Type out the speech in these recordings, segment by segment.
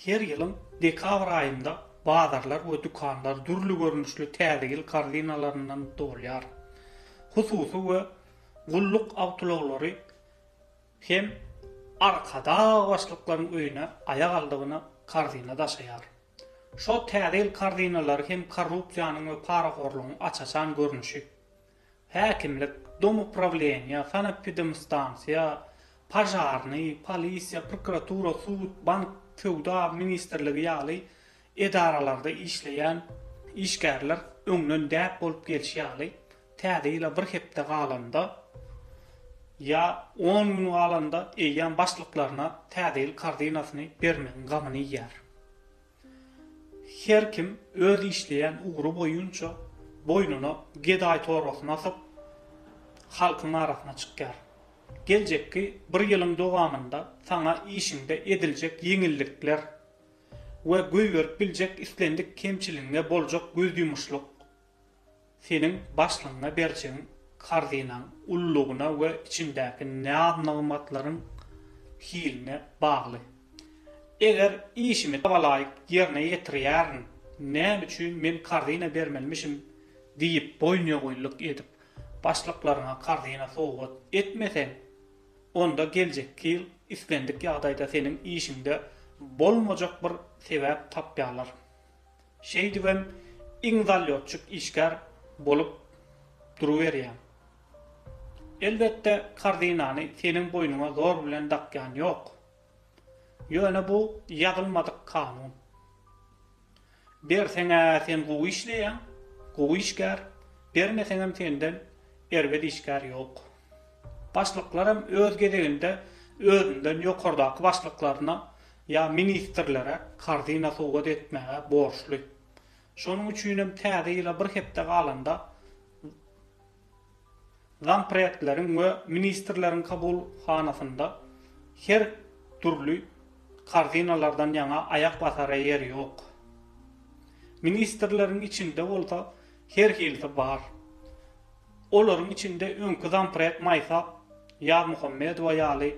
Her ýylyň dekabr aýynda bazarlar we dükanlar durly görnüşli täzegil kardinalaryndan dolýar. Hususy we gulluk awtolary hem arkada başlyklaryň öýüne aýak aldygyna kardina daşaýar. Şo täzegil kardinalar hem korrupsiýanyň we paraxorlugyň açaçan görnüşi. Häkimlik, dom upravleniýa, sanepidemstansiýa, pajarny, polisiýa, prokuratura, sud, bank, fewda ministerligi ýaly edaralarda işleýän işgärler öňden däp bolup gelýär. Täzegil bir hepde galanda ya 10 gün galanda eýän başlyklaryna täzegil kardinasyny bermegiň gamyny ýer. Her kim öz işleýän ugru boýunça boýnuny gedaý torasyna asyp halkyň arasına çykýar. Geljekki bir ýylyň dowamynda sana işinde ediljek ýeňillikler we göýberip biljek islendik kemçiligiňe boljak göz ýumuşlyk seniň başlygyna berçegiň kardinaň ullugyna we içindäki näme-nämatlaryň hiline bagly. Eger işimi balaýyk ýerine ýetirýärin, näme üçin men kardina bermelmişim diýip boýnýagoýluk edip başlyklaryna kardina sowgat etmesen, onda geljekki ýyl islendik ýagdaýda seniň işinde bolmajak bir sebäp tapýarlar. Şeýdibem iňdalýotçuk işgär bolup duruberýär. Elbetde kardinany seniň boýnuňa zor bilen dakýan ýok. Ýöne bu ýazylmadyk kanun. Berseňä sen gowy işleýän, gowy işgär, bermeseňem senden erbet işgär ýok. Başlyklarym öz gedeginde özünden ýokardaky başlyklaryna ya ministrlere kardina sowgat etmäge borçly. Şonuň üçinem täzegil bir hepde galanda zampretleriň we ministrleriň kabulhanasynda her türlü kardinalardan ýaňa ayak basara ýer ýok. Ministrleriň içinde bolsa her hilsi bar. Olaryň içinde öňkü zampret Maýsa ýa Muhammedowa ýaly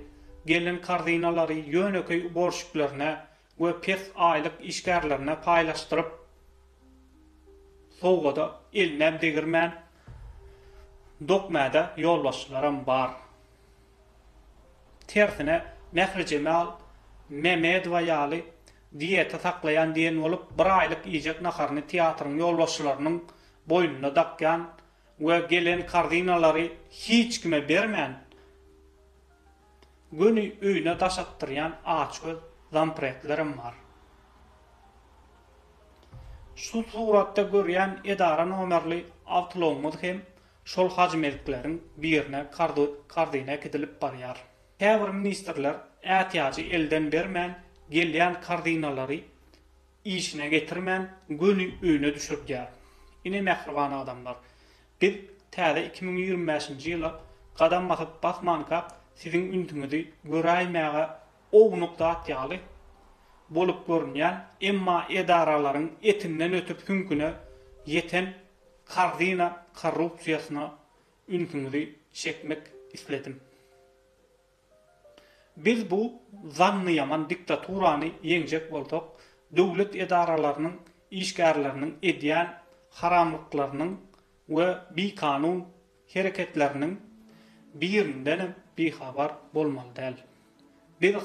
gelen kardinalary ýöneköy borçluklaryna we pes aýlyk işgärlerine paýlaşdyryp sowgada eline degirmän dokmada ýolbaşçylarym bar. Tersine Mehri Cemal Mehmedowa ýaly diýete saklaýan diýen bolup bir aýlyk ýejek naharyny teatryň ýolbaşçylarynyň boýnuna dakýan we gelen kardinalary hiç kime bermän göni öýüne daşatdyrýan açyk zampretlerim bar. Şu suratda görýän edara nomerli awtologymyz hem şol hajmerlikleriň birine kardina gidilip barýar. Häzir ministrler ätýaجy elden bermän gelýän kardinalary işine getirmän göni öýüne düşürýär. Ine mehriban adamlar. Biz täze 2025-nji ýyla gadam basyp basmanka siziň üntüňizi göräýmäge ownukda atýaly bolup görünýän, emma edaralaryň etinden ötüp hünküne ýeten kardina korrupsiýasyna üntüňizi çekmek isledim. Biz bu zanny ýaman diktaturany ýeňjek bolsak, döwlet edaralarynyň işgärleriniň edýän haramlyklarynyň we bikanun hereketleriniň birinden bir habar bolmaly däl. Biz